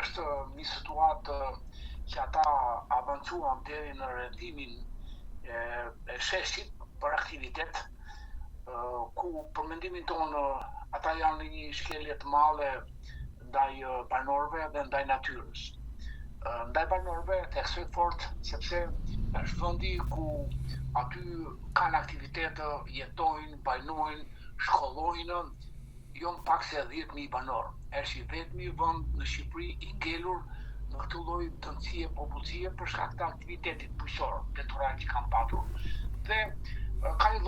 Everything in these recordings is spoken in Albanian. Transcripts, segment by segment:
është një situatë që ata avancuan deri në rrethimin e sheshit për aktivitet, ku për mendimin tonë ata janë në një shkelje të madhe ndaj banorëve dhe ndaj natyrës. Ndaj banorëve theksoj fort sepse është vendi ku aty kanë aktivitete, jetojnë, banojnë, shkollojnë, jo më pak se 10.000 banorë. Është i vetmi vend në Shqipëri i ngelur në këtë lloj tëndësie popullsie për shkak të aktivitetit bujqësor detoral që kanë patur. Dhe kanë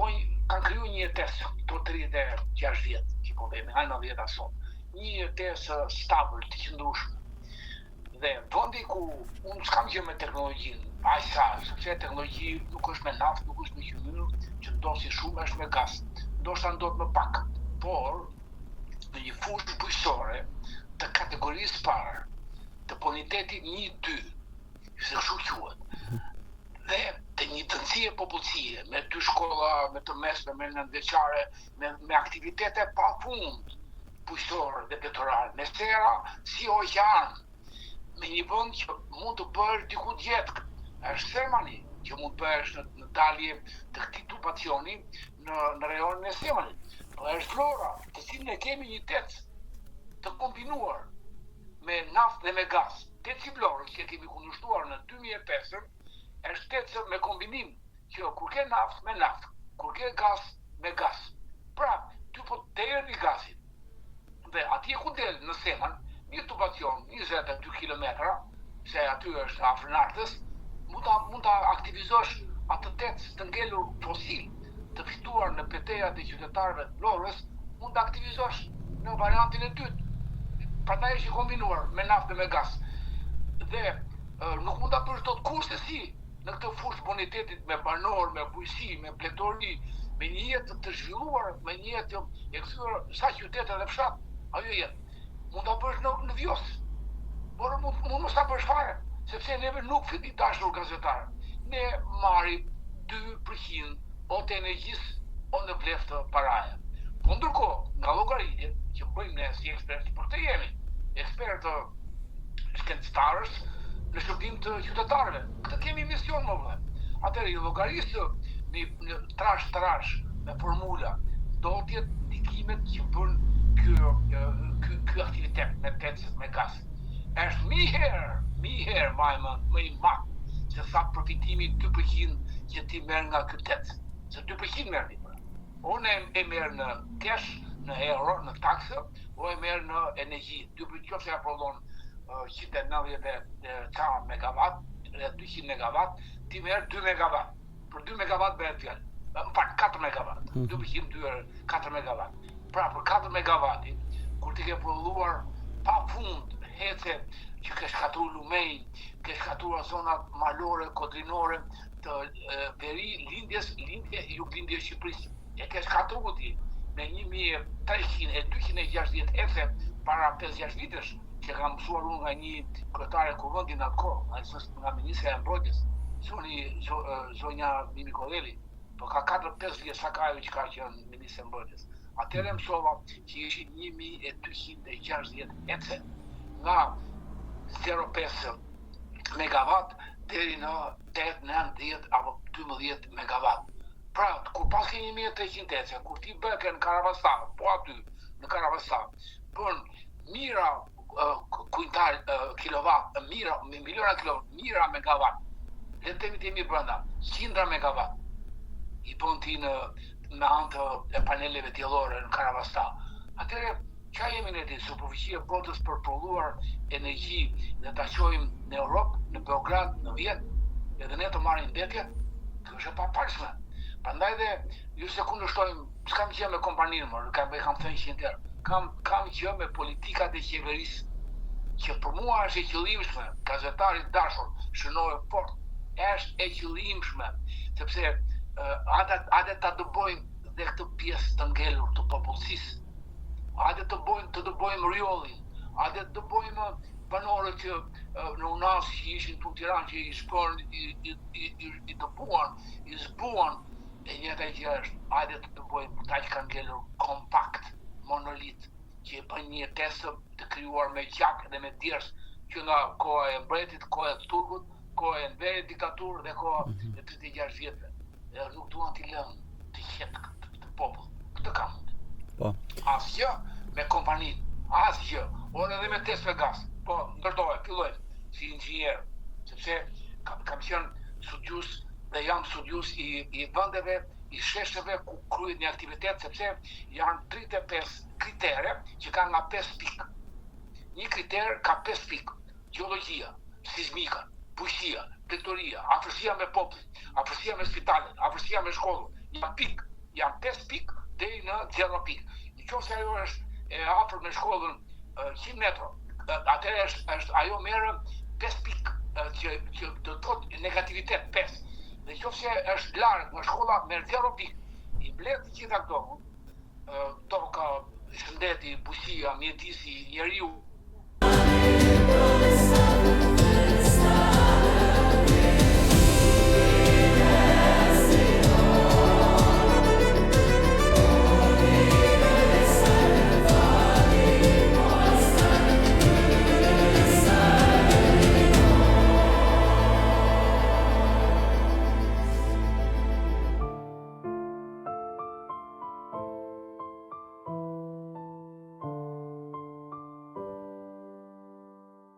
kriju një jetesë të 36 vjet, që po themi, 90 sot. Një jetesë stabil, të qëndrueshme. Dhe vendi ku unë s'kam gjë me teknologjinë, aq sa, sepse teknologji nuk është me naftë, nuk është me hymyr, që ndosi shumë është me gaz. Ndoshta ndodh më pak, por në një fushë bujqësore të kategorisë parë, të bonitetit 1-2, se kështu quhet, dhe të një tëndësie popullsie, me 2 shkolla, me të mesme, me nëntëveçare, me aktivitete pa fund bujqësor dhe detoral, me sera si oqean, me një vend që mund të bëhesh diku tjetër. Është Semani që mund të bëhesh në dalje të këtij turbacioni në rajonin e Semanit. Po është Vlora, të cilën e kemi një tet të kombinuar me naftë dhe me gaz. Teci Vlorës që kemi kundërshtuar në 2005 është tet me kombinim që kur ke naftë me naftë, kur ke gaz me gaz. Pra, ty po të erdhi gazit. Dhe atje ku del në Seman, një turbacion 22 kilometra, se aty është afër nartës, mund ta aktivizosh atë tet të ngelur fosil, të fituar në petejat e qytetarëve të Vlorës, mund ta aktivizosh në variantin e dytë. Prandaj është i kombinuar me naftë dhe me gaz. Dhe nuk mund ta bësh dot kurse në këtë fushë bonitetit me banor, me bujqësi, me pletori, me një jetë të zhvilluar, me një jetë e kthyer sa qytete dhe fshat, ajo jetë. Mund ta bësh në Vjos, por mund mos ta bësh fare, sepse neve nuk fiti dashur gazetar. Ne marrim 2% o të energjisë o në vlefë të paraje. Po ndërkohë, nga llogaritjet që bëjmë ne si ekspertë, por të jemi ekspertë shkencëtarës në shërbim të qytetarëve. Këtë kemi mision më vëllai. Atëherë i llogarisë në trash me formula do të jetë ndikimet që bën ky aktivitet me tecë me gaz. Është mi herë më i madh se sa përfitimi 2% që ti merr nga ky tecë. Se 2% merr ti. Unë e merr në cash, në euro, në taksë, o e merr në energji. 2% qofse ja prodhon 190 megawatt, 200 megawatt, ti merr 2 megawatt. Për 2 megawatt bëhet fjalë. Më fal, 4 megawatt. 2% dyer 4 megawatt. Pra për 4 megawati, kur ti ke prodhuar pa fund hece që ke shkatruar lumej, ke shkatruar zonat malore, kodrinore të lindje e Shqipërisë. E ke shkatruar ti me 1300 e 260 hece para 5-6 vitesh, që kam mësuar unë nga një kryetare kuvendit në atë kohë, nga ministra e mbrojtjes, zonja Mimi Koleli, po ka 4-5 vjet sa ka ajo që ka qenë ministre e mbrojtjes. Atëherë mësova që ishin 1260 ece nga 0,5 megawatt deri në 8, 9, 10 apo 12 megawatt. Pra, kur pas ke 1300 ece, kur ti bëke në Karavastar, po aty në Karavastar, bën mira kuintal kilowatt, miliona kilowatt, mira megawatt. Le të themi brenda 100 megawatt. I bën ti me anë të paneleve diellore në Karavastar. Atëherë, çfarë jemi ne ti, superficie botës për prodhuar energji dhe ta çojmë në Europë, në Beograd, në Vjenë, edhe ne të marrim mbetje, kjo është e papalshme. Prandaj dhe ju se kundërshtojmë, s'kam gjë me kompaninë, kam thënë 100 herë. Kam gjë me politikat e qeverisë, që për mua është e qëllimshme, gazetarit dashur, shënoj fort, është e qëllimshme, sepse hajde ta dëbojmë dhe këtë pjesë të ngelur të popullsisë. Hajde të dëbojmë rjollin, hajde të dëbojmë banorët që në unas që ishin të Tiranë, që i shkon, i dëbuan, i zbuan, e njëta që është, hajde të dëbojmë ta që kanë ngelur kompakt, monolit, që e bën një jetesë të krijuar me gjak dhe me djers, që nga koha e mbretit, koha e turkut, koha e Enverit diktaturë dhe koha e 36 vjetëve. Dhe nuk duan t'i lënë të qetë këtë popull. Këtë ka mund. Po. Asgjë me kompaninë, asgjë. Unë edhe me test me gaz. Po, ndërtohet, fillojnë si inxhinier, sepse kam qenë studius dhe jam studius i vendeve, i shesheve ku kryhet një aktivitet, sepse janë 35 kritere që kanë nga 5 pikë. Një kriter ka 5 pikë. Geologjia, sismika, bujqësia, pletoria, afërsia me popull, afërsia me spitalet, afërsia me shkollën. Janë 5 pikë deri në 0 pikë. Nëse ajo është e afër me shkollën 100 metra, atëherë ajo merr 5 pikë që do të thotë negativitet 5. Dhe nëse është larg nga shkolla merr 0 pikë. I mbledh gjitha këto. Toka, shëndeti, bujqësia, mjedisi, njeriu,